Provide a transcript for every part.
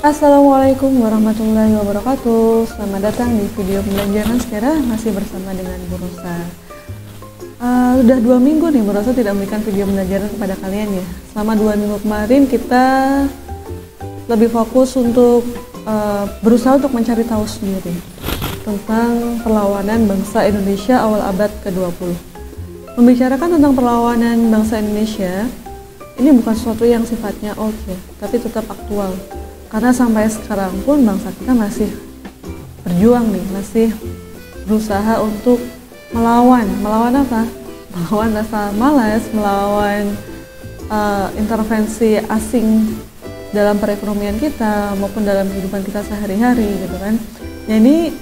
Assalamualaikum warahmatullahi wabarakatuh. Selamat datang di video pembelajaran sekarang, masih bersama dengan Bu Rosa. Sudah 2 minggu nih Bu Rosa tidak memberikan video pembelajaran kepada kalian ya. Selama 2 minggu kemarin kita lebih fokus untuk berusaha untuk mencari tahu sendiri tentang perlawanan bangsa Indonesia awal abad ke-20. Membicarakan tentang perlawanan bangsa Indonesia ini bukan sesuatu yang sifatnya old ya, tapi tetap aktual. Karena sampai sekarang pun bangsa kita masih berjuang nih, masih berusaha untuk melawan apa? Melawan rasa malas, melawan intervensi asing dalam perekonomian kita maupun dalam kehidupan kita sehari-hari gitu kan. Jadi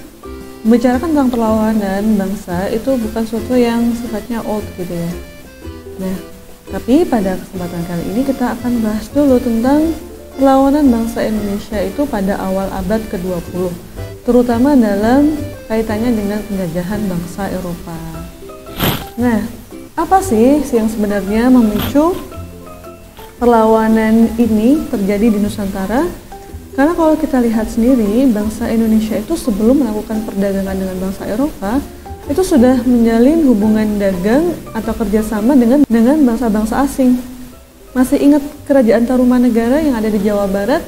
membicarakan tentang perlawanan bangsa itu bukan sesuatu yang sifatnya old gitu ya. Nah, tapi pada kesempatan kali ini kita akan bahas dulu tentang perlawanan bangsa Indonesia itu pada awal abad ke-20, terutama dalam kaitannya dengan penjajahan bangsa Eropa. Nah, apa sih yang sebenarnya memicu perlawanan ini terjadi di Nusantara? Karena kalau kita lihat sendiri, bangsa Indonesia itu sebelum melakukan perdagangan dengan bangsa Eropa, itu sudah menjalin hubungan dagang atau kerjasama dengan bangsa-bangsa asing. Masih ingat Kerajaan Tarumanegara yang ada di Jawa Barat?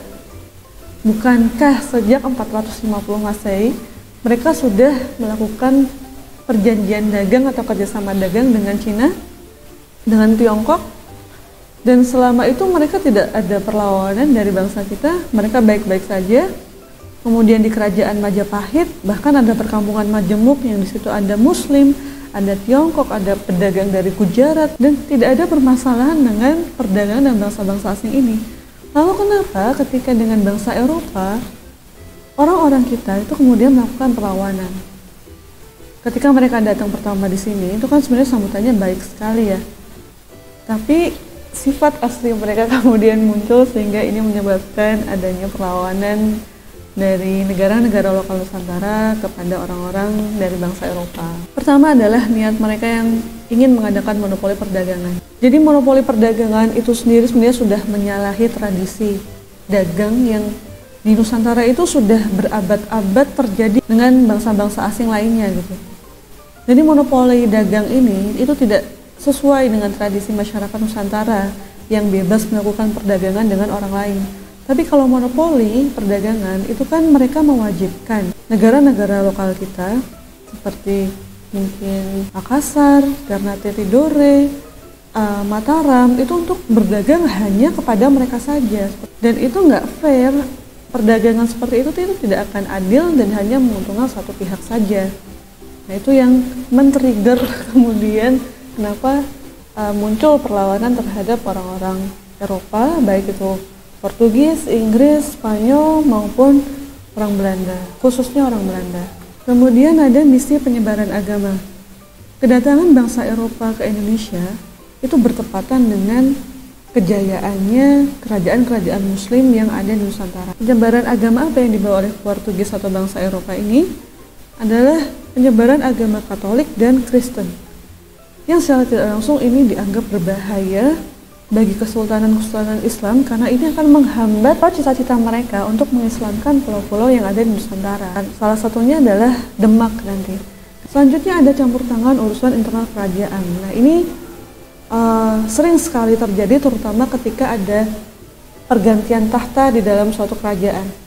Bukankah sejak 450 Masehi mereka sudah melakukan perjanjian dagang atau kerjasama dagang dengan Cina, dengan Tiongkok? Dan selama itu mereka tidak ada perlawanan dari bangsa kita, mereka baik-baik saja. Kemudian di Kerajaan Majapahit bahkan ada perkampungan Majemuk yang di situ ada Muslim, ada Tiongkok, ada pedagang dari Gujarat, dan tidak ada permasalahan dengan perdagangan dan bangsa-bangsa asing ini. Lalu kenapa ketika dengan bangsa Eropa, orang-orang kita itu kemudian melakukan perlawanan? Ketika mereka datang pertama di sini, itu kan sebenarnya sambutannya baik sekali ya. Tapi sifat asli mereka kemudian muncul sehingga ini menyebabkan adanya perlawanan dari negara-negara lokal Nusantara kepada orang-orang dari bangsa Eropa. Pertama adalah niat mereka yang ingin mengadakan monopoli perdagangan. Jadi monopoli perdagangan itu sendiri sebenarnya sudah menyalahi tradisi dagang yang di Nusantara itu sudah berabad-abad terjadi dengan bangsa-bangsa asing lainnya gitu. Jadi monopoli dagang ini itu tidak sesuai dengan tradisi masyarakat Nusantara yang bebas melakukan perdagangan dengan orang lain. Tapi kalau monopoli perdagangan itu kan mereka mewajibkan negara-negara lokal kita seperti mungkin Makassar, Ternate Tidore, Mataram itu untuk berdagang hanya kepada mereka saja. Dan itu nggak fair, perdagangan seperti itu tidak akan adil dan hanya menguntungkan satu pihak saja. Nah itu yang men-trigger kemudian kenapa muncul perlawanan terhadap orang-orang Eropa, baik itu Portugis, Inggris, Spanyol maupun orang Belanda, khususnya orang Belanda. Kemudian ada misi penyebaran agama. Kedatangan bangsa Eropa ke Indonesia itu bertepatan dengan kejayaannya kerajaan-kerajaan Muslim yang ada di Nusantara. Penyebaran agama apa yang dibawa oleh Portugis atau bangsa Eropa ini adalah penyebaran agama Katolik dan Kristen, yang secara tidak langsung ini dianggap berbahaya bagi kesultanan-kesultanan Islam karena ini akan menghambat cita-cita mereka untuk mengislamkan pulau-pulau yang ada di Nusantara. Salah satunya adalah Demak nanti. Selanjutnya ada campur tangan urusan internal kerajaan. Nah ini sering sekali terjadi terutama ketika ada pergantian tahta di dalam suatu kerajaan.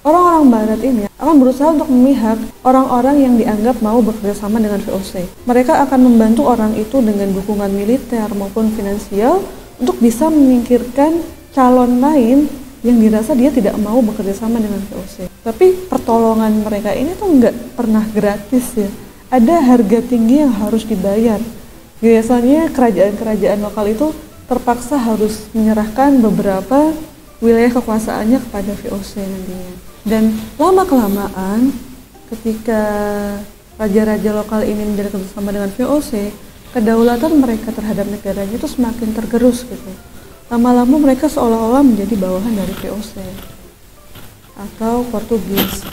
Orang-orang Barat ini akan berusaha untuk memihak orang-orang yang dianggap mau bekerjasama dengan VOC. Mereka akan membantu orang itu dengan dukungan militer maupun finansial untuk bisa menyingkirkan calon lain yang dirasa dia tidak mau bekerja sama dengan VOC. Tapi pertolongan mereka ini tuh nggak pernah gratis ya. Ada harga tinggi yang harus dibayar. Biasanya kerajaan-kerajaan lokal itu terpaksa harus menyerahkan beberapa wilayah kekuasaannya kepada VOC nantinya. Dan lama-kelamaan ketika raja-raja lokal ini menjadi kerjasama dengan VOC, kedaulatan mereka terhadap negaranya itu semakin tergerus gitu. Lama-lama mereka seolah-olah menjadi bawahan dari VOC atau Portugis.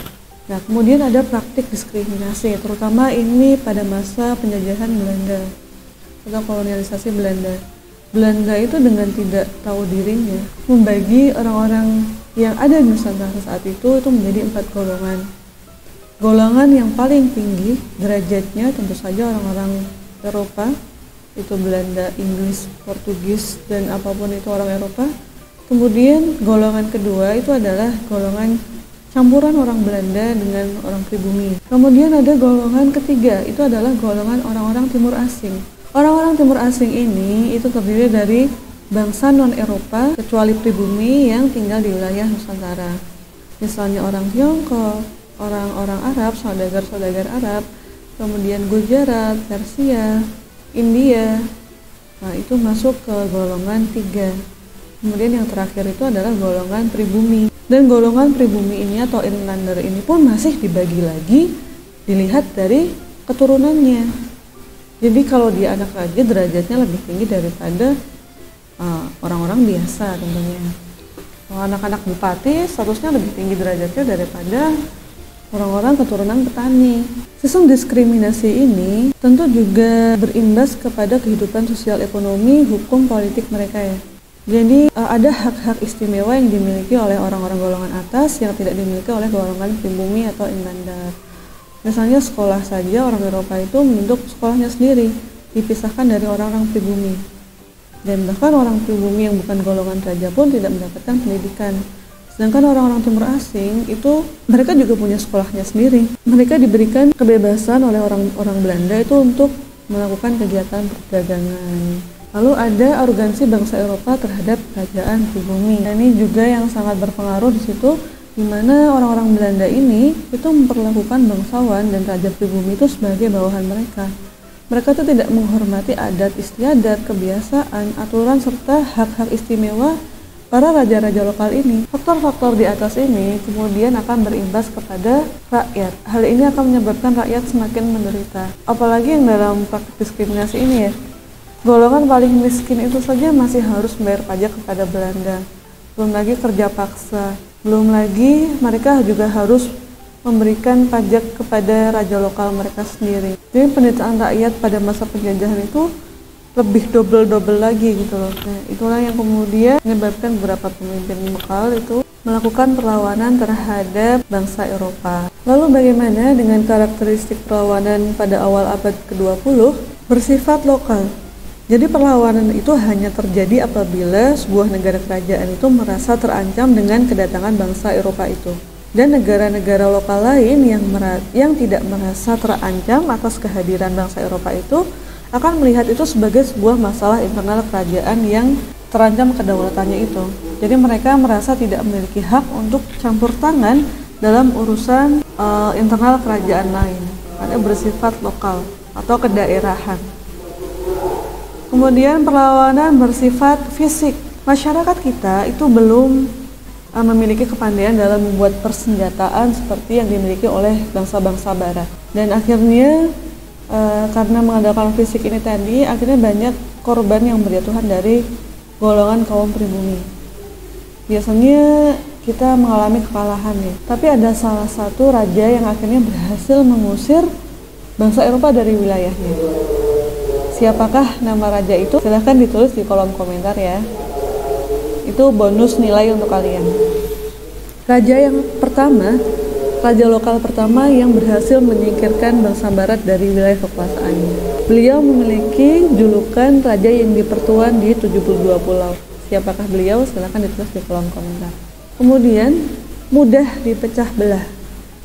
Nah, kemudian ada praktik diskriminasi, terutama ini pada masa penjajahan Belanda atau kolonialisasi Belanda. Belanda itu dengan tidak tahu dirinya membagi orang-orang yang ada di Nusantara saat itu menjadi 4 golongan. Golongan yang paling tinggi derajatnya tentu saja orang-orang Eropa, itu Belanda, Inggris, Portugis, dan apapun itu orang Eropa. Kemudian golongan kedua itu adalah golongan campuran orang Belanda dengan orang pribumi. Kemudian ada golongan ketiga, itu adalah golongan orang-orang timur asing. Orang-orang timur asing ini itu terdiri dari bangsa non-Eropa kecuali pribumi yang tinggal di wilayah Nusantara. Misalnya orang Tiongkok, orang-orang Arab, saudagar-saudagar Arab, kemudian Gujarat, Persia, India. Nah, itu masuk ke golongan 3. Kemudian yang terakhir itu adalah golongan pribumi. Dan golongan pribumi ini atau inlander ini pun masih dibagi lagi dilihat dari keturunannya. Jadi kalau dia anak raja derajatnya lebih tinggi daripada orang-orang biasa tentunya. Kalau anak-anak bupati statusnya lebih tinggi derajatnya daripada orang-orang keturunan petani. Sistem diskriminasi ini tentu juga berimbas kepada kehidupan sosial ekonomi, hukum, politik mereka ya. Jadi ada hak-hak istimewa yang dimiliki oleh orang-orang golongan atas yang tidak dimiliki oleh golongan pribumi atau inlander. Misalnya sekolah saja orang Eropa itu membentuk sekolahnya sendiri, dipisahkan dari orang-orang pribumi. Dan bahkan orang pribumi yang bukan golongan raja pun tidak mendapatkan pendidikan. Sedangkan orang-orang timur asing itu mereka juga punya sekolahnya sendiri. Mereka diberikan kebebasan oleh orang-orang Belanda itu untuk melakukan kegiatan perdagangan. Lalu ada arogansi bangsa Eropa terhadap kerajaan pribumi. Nah, ini juga yang sangat berpengaruh di situ, di mana orang-orang Belanda ini itu memperlakukan bangsawan dan raja pribumi itu sebagai bawahan mereka. Mereka itu tidak menghormati adat istiadat, kebiasaan, aturan, serta hak-hak istimewa para raja-raja lokal ini. Faktor-faktor di atas ini kemudian akan berimbas kepada rakyat. Hal ini akan menyebabkan rakyat semakin menderita. Apalagi yang dalam praktik diskriminasi ini ya, golongan paling miskin itu saja masih harus membayar pajak kepada Belanda. Belum lagi kerja paksa. Belum lagi mereka juga harus memberikan pajak kepada raja lokal mereka sendiri. Jadi penderitaan rakyat pada masa penjajahan itu lebih double lagi gitu loh. Nah, itulah yang kemudian menyebabkan beberapa pemimpin lokal itu melakukan perlawanan terhadap bangsa Eropa. Lalu bagaimana dengan karakteristik perlawanan pada awal abad ke-20? Bersifat lokal. Jadi perlawanan itu hanya terjadi apabila sebuah negara kerajaan itu merasa terancam dengan kedatangan bangsa Eropa itu. Dan negara-negara lokal lain yang tidak merasa terancam atas kehadiran bangsa Eropa itu akan melihat itu sebagai sebuah masalah internal kerajaan yang terancam kedaulatannya itu. Jadi mereka merasa tidak memiliki hak untuk campur tangan dalam urusan internal kerajaan lain, karena bersifat lokal atau kedaerahan. Kemudian perlawanan bersifat fisik. Masyarakat kita itu belum memiliki kepandaian dalam membuat persenjataan seperti yang dimiliki oleh bangsa-bangsa barat. Dan akhirnya karena mengandalkan fisik ini tadi, akhirnya banyak korban yang berjatuhan dari golongan kaum pribumi. Biasanya kita mengalami kekalahan ya. Tapi ada salah satu raja yang akhirnya berhasil mengusir bangsa Eropa dari wilayahnya. Siapakah nama raja itu? Silahkan ditulis di kolom komentar ya. Itu bonus nilai untuk kalian. Raja yang pertama, raja lokal pertama yang berhasil menyingkirkan bangsa barat dari wilayah kekuasaannya. Beliau memiliki julukan raja yang dipertuan di 72 pulau. Siapakah beliau? Silahkan ditulis di kolom komentar. Kemudian mudah dipecah belah.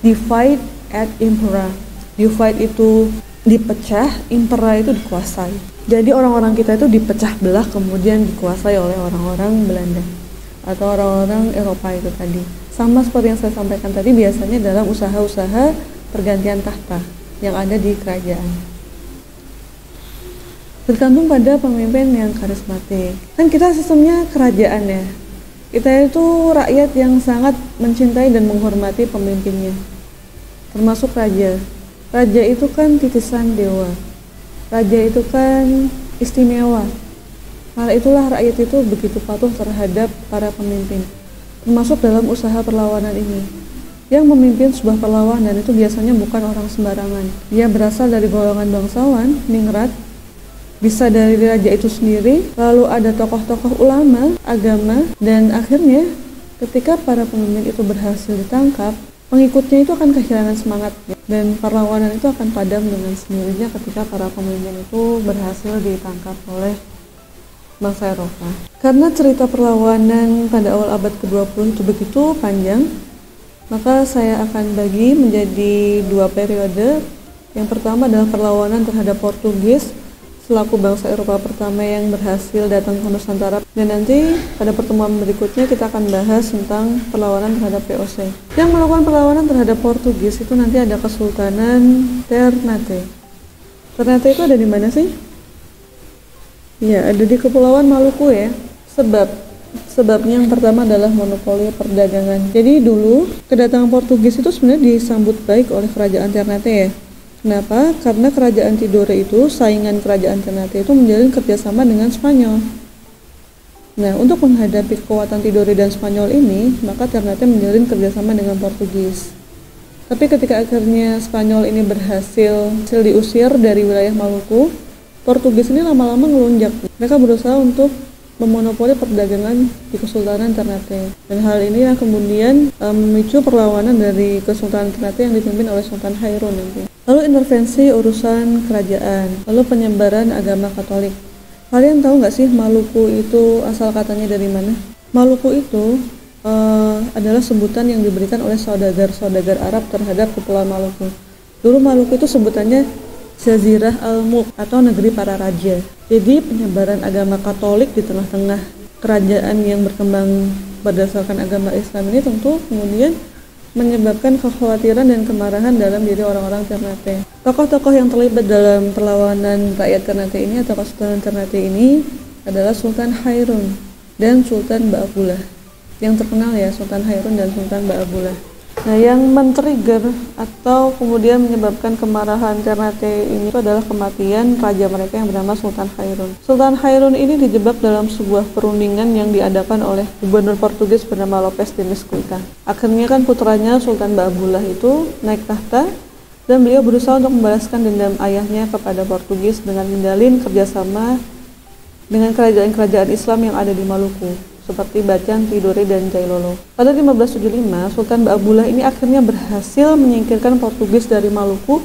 Divide and impera. Divide itu dipecah, impera itu dikuasai. Jadi orang-orang kita itu dipecah belah kemudian dikuasai oleh orang-orang Belanda atau orang-orang Eropa itu tadi. Sama seperti yang saya sampaikan tadi, biasanya dalam usaha-usaha pergantian tahta yang ada di kerajaan. Bergantung pada pemimpin yang karismatik. Kan kita sistemnya kerajaan ya. Kita itu rakyat yang sangat mencintai dan menghormati pemimpinnya. Termasuk raja. Raja itu kan titisan dewa. Raja itu kan istimewa. Karena itulah rakyat itu begitu patuh terhadap para pemimpin. Termasuk dalam usaha perlawanan ini. Yang memimpin sebuah perlawanan itu biasanya bukan orang sembarangan. Dia berasal dari golongan bangsawan, ningrat, bisa dari raja itu sendiri, lalu ada tokoh-tokoh ulama, agama, dan akhirnya ketika para pemimpin itu berhasil ditangkap, pengikutnya itu akan kehilangan semangat dan perlawanan itu akan padam dengan sendirinya ketika para pemimpin itu berhasil ditangkap oleh bangsa Eropa. Karena cerita perlawanan pada awal abad ke-20 itu begitu panjang, maka saya akan bagi menjadi dua periode. Yang pertama adalah perlawanan terhadap Portugis selaku bangsa Eropa pertama yang berhasil datang ke Nusantara, dan nanti pada pertemuan berikutnya kita akan bahas tentang perlawanan terhadap VOC. Yang melakukan perlawanan terhadap Portugis itu nanti ada Kesultanan Ternate. Ternate itu ada di mana sih? Ya, ada di Kepulauan Maluku ya. Sebabnya yang pertama adalah monopoli perdagangan. Jadi dulu kedatangan Portugis itu sebenarnya disambut baik oleh kerajaan Ternate ya. Kenapa? Karena kerajaan Tidore itu, saingan kerajaan Ternate itu menjalin kerjasama dengan Spanyol. Nah, untuk menghadapi kekuatan Tidore dan Spanyol ini, maka Ternate menjalin kerjasama dengan Portugis. Tapi ketika akhirnya Spanyol ini berhasil diusir dari wilayah Maluku, Portugis ini lama-lama ngelunjak. Mereka berusaha untuk memonopoli perdagangan di Kesultanan Ternate, dan hal ini yang kemudian memicu perlawanan dari Kesultanan Ternate yang dipimpin oleh Sultan Hairun nanti. Lalu intervensi urusan kerajaan, lalu penyebaran agama Katolik. Kalian tahu nggak sih Maluku itu asal katanya dari mana? Maluku itu adalah sebutan yang diberikan oleh saudagar Arab terhadap Kepulauan Maluku. Dulu Maluku itu sebutannya Jazirah Al-Mulk atau negeri para raja. Jadi penyebaran agama Katolik di tengah-tengah kerajaan yang berkembang berdasarkan agama Islam ini tentu kemudian menyebabkan kekhawatiran dan kemarahan dalam diri orang-orang Ternate. Tokoh-tokoh yang terlibat dalam perlawanan rakyat Ternate ini atau Kesultanan Ternate ini adalah Sultan Hairun dan Sultan Ba'abullah. Yang terkenal ya, Sultan Hairun dan Sultan Ba'abullah. Nah, yang men-trigger atau kemudian menyebabkan kemarahan Ternate ini adalah kematian raja mereka yang bernama Sultan Hairun. Sultan Hairun ini dijebak dalam sebuah perundingan yang diadakan oleh gubernur Portugis bernama Lopes de Mesquita. Akhirnya kan putranya Sultan Ba'abullah itu naik tahta, dan beliau berusaha untuk membalaskan dendam ayahnya kepada Portugis dengan menjalin kerjasama dengan kerajaan-kerajaan Islam yang ada di Maluku, seperti Bacan, Tidore, dan Jailolo. Pada 1575, Sultan Ba'abullah ini akhirnya berhasil menyingkirkan Portugis dari Maluku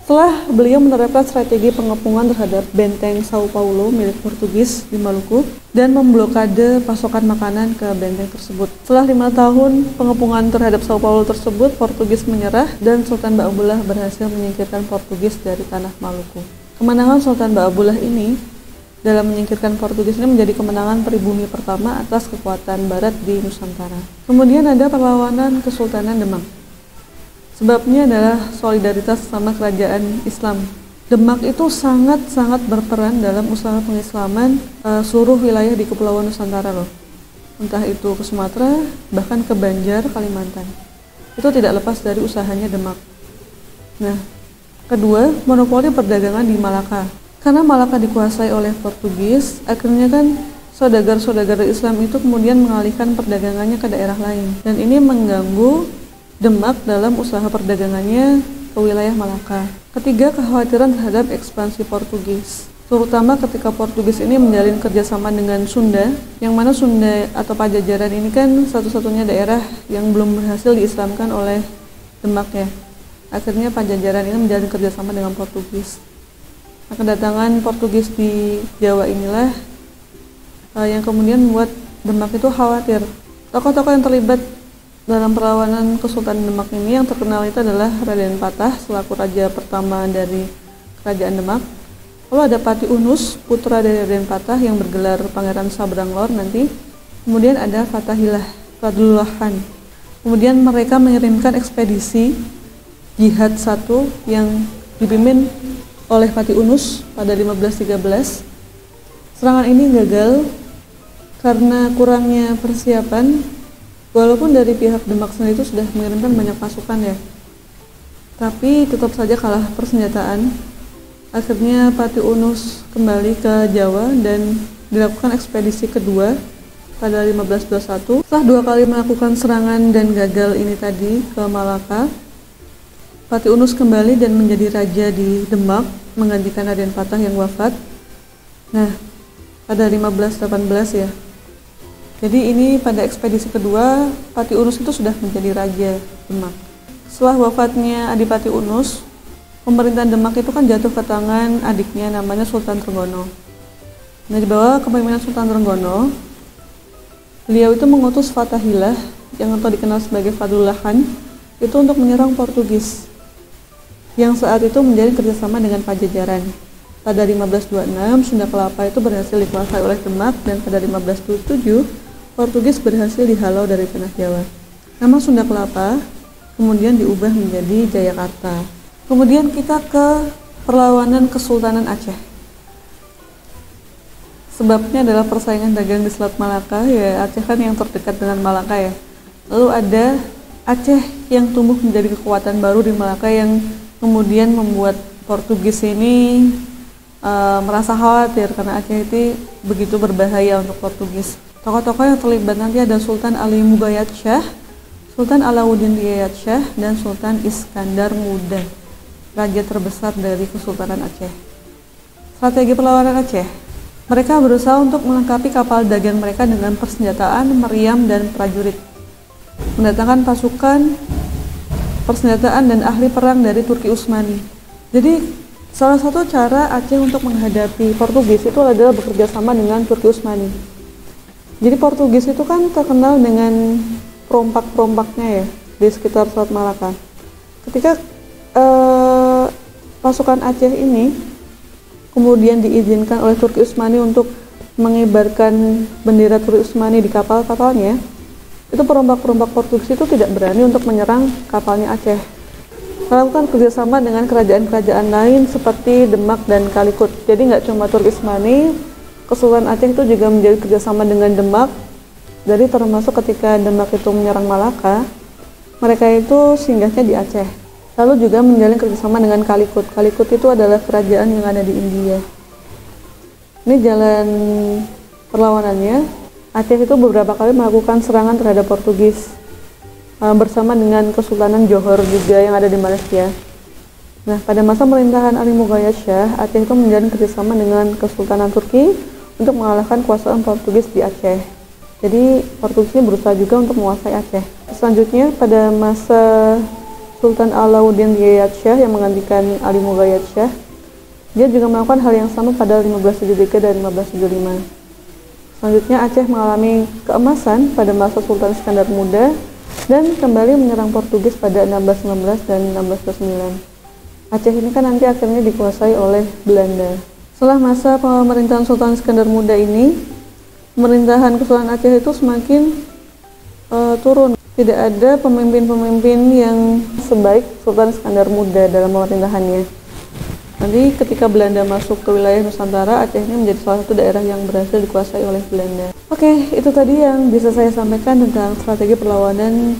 setelah beliau menerapkan strategi pengepungan terhadap benteng Sao Paulo milik Portugis di Maluku dan memblokade pasokan makanan ke benteng tersebut. Setelah 5 tahun pengepungan terhadap Sao Paulo tersebut, Portugis menyerah dan Sultan Ba'abullah berhasil menyingkirkan Portugis dari tanah Maluku. Kemenangan Sultan Ba'abullah ini dalam menyingkirkan Portugis ini menjadi kemenangan pribumi pertama atas kekuatan barat di Nusantara. Kemudian ada perlawanan Kesultanan Demak. Sebabnya adalah solidaritas sama kerajaan Islam. Demak itu sangat-sangat berperan dalam usaha pengislaman seluruh wilayah di Kepulauan Nusantara loh. Entah itu ke Sumatera, bahkan ke Banjar, Kalimantan. Itu tidak lepas dari usahanya Demak. Nah, kedua, monopoli perdagangan di Malaka. Karena Malaka dikuasai oleh Portugis, akhirnya kan saudagar-saudagar Islam itu kemudian mengalihkan perdagangannya ke daerah lain. Dan ini mengganggu Demak dalam usaha perdagangannya ke wilayah Malaka. Ketiga, kekhawatiran terhadap ekspansi Portugis. Terutama ketika Portugis ini menjalin kerjasama dengan Sunda, yang mana Sunda atau Pajajaran ini kan satu-satunya daerah yang belum berhasil diislamkan oleh Demak ya. Akhirnya Pajajaran ini menjalin kerjasama dengan Portugis. Nah, kedatangan Portugis di Jawa inilah yang kemudian membuat Demak itu khawatir. Tokoh-tokoh yang terlibat dalam perlawanan Kesultanan Demak ini yang terkenal itu adalah Raden Patah selaku raja pertama dari kerajaan Demak. Lalu ada Pati Unus, putra dari Raden Patah yang bergelar Pangeran Sabranglor nanti. Kemudian ada Fatahillah, Fadlullahan. Kemudian mereka mengirimkan ekspedisi jihad 1 yang dipimpin oleh Pati Unus pada 1513. Serangan ini gagal karena kurangnya persiapan, walaupun dari pihak Demak sendiri itu sudah mengirimkan banyak pasukan ya, tapi tetap saja kalah persenjataan. Akhirnya Pati Unus kembali ke Jawa dan dilakukan ekspedisi kedua pada 1521. Setelah 2 kali melakukan serangan dan gagal ini tadi ke Malaka, Pati Unus kembali dan menjadi raja di Demak, menggantikan Raden Patah yang wafat. Nah, pada 1518 ya. Jadi ini pada ekspedisi kedua, Pati Unus itu sudah menjadi raja Demak. Setelah wafatnya Adipati Unus, pemerintahan Demak itu kan jatuh ke tangan adiknya namanya Sultan Trenggono. Nah, di bawah kepemimpinan Sultan Trenggono, beliau itu mengutus Fathahilah yang atau dikenal sebagai Fadlullah Khan itu untuk menyerang Portugis yang saat itu menjalin kerjasama dengan Pajajaran. Pada 1526, Sunda Kelapa itu berhasil dikuasai oleh Demak dan pada 1527, Portugis berhasil dihalau dari tanah Jawa. Nama Sunda Kelapa kemudian diubah menjadi Jayakarta. Kemudian kita ke perlawanan Kesultanan Aceh. Sebabnya adalah persaingan dagang di Selat Malaka, ya Aceh kan yang terdekat dengan Malaka ya. Lalu ada Aceh yang tumbuh menjadi kekuatan baru di Malaka yang kemudian membuat Portugis ini merasa khawatir karena Aceh itu begitu berbahaya untuk Portugis. Tokoh-tokoh yang terlibat nanti ada Sultan Ali Mughayat Shah, Sultan Alauddin Riyad Shah, dan Sultan Iskandar Muda, raja terbesar dari Kesultanan Aceh. Strategi perlawanan Aceh, mereka berusaha untuk melengkapi kapal dagang mereka dengan persenjataan, meriam, dan prajurit, mendatangkan pasukan, persenjataan, dan ahli perang dari Turki Utsmani. Jadi salah satu cara Aceh untuk menghadapi Portugis itu adalah bekerja sama dengan Turki Utsmani. Jadi Portugis itu kan terkenal dengan perompak-perompaknya ya di sekitar Selat Malaka. Ketika pasukan Aceh ini kemudian diizinkan oleh Turki Utsmani untuk mengibarkan bendera Turki Utsmani di kapal-kapalnya, itu perompak-perompak Portugis itu tidak berani untuk menyerang kapalnya Aceh. Melakukan kerjasama dengan kerajaan-kerajaan lain seperti Demak dan Kalikut. Jadi nggak cuma Turki Utsmani, Kesultanan Aceh itu juga menjadi kerjasama dengan Demak. Jadi termasuk ketika Demak itu menyerang Malaka, mereka itu singgahnya di Aceh. Lalu juga menjalin kerjasama dengan Kalikut. Kalikut itu adalah kerajaan yang ada di India. Ini jalan perlawanannya. Aceh itu beberapa kali melakukan serangan terhadap Portugis bersama dengan Kesultanan Johor juga yang ada di Malaysia. Nah, pada masa pemerintahan Ali Mughayat Shah, Aceh itu menjalin kerjasama dengan Kesultanan Turki untuk mengalahkan kekuasaan Portugis di Aceh. Jadi Portugis ini berusaha juga untuk menguasai Aceh. Selanjutnya pada masa Sultan Alauddin Riyad Shah yang menggantikan Ali Mughayat Shah, dia juga melakukan hal yang sama pada 1573 dan 1575. Selanjutnya Aceh mengalami keemasan pada masa Sultan Iskandar Muda dan kembali menyerang Portugis pada 1619 dan 1629. Aceh ini kan nanti akhirnya dikuasai oleh Belanda. Setelah masa pemerintahan Sultan Iskandar Muda ini, pemerintahan Kesultanan Aceh itu semakin turun. Tidak ada pemimpin-pemimpin yang sebaik Sultan Iskandar Muda dalam pemerintahannya. Nanti ketika Belanda masuk ke wilayah Nusantara, Aceh ini menjadi salah satu daerah yang berhasil dikuasai oleh Belanda. Oke, itu tadi yang bisa saya sampaikan tentang strategi perlawanan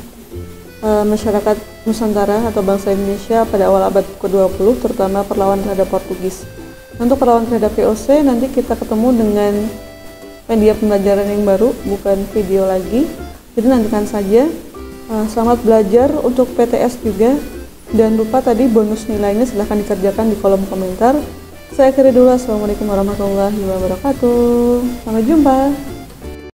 masyarakat Nusantara atau bangsa Indonesia pada awal abad ke-20, terutama perlawanan terhadap Portugis. Untuk perlawanan terhadap VOC, nanti kita ketemu dengan media pembelajaran yang baru, bukan video lagi. Jadi nantikan saja. Selamat belajar untuk PTS juga. Dan lupa tadi bonus nilainya silahkan dikerjakan di kolom komentar. Saya akhiri dulu. Assalamualaikum warahmatullahi wabarakatuh. Sampai jumpa.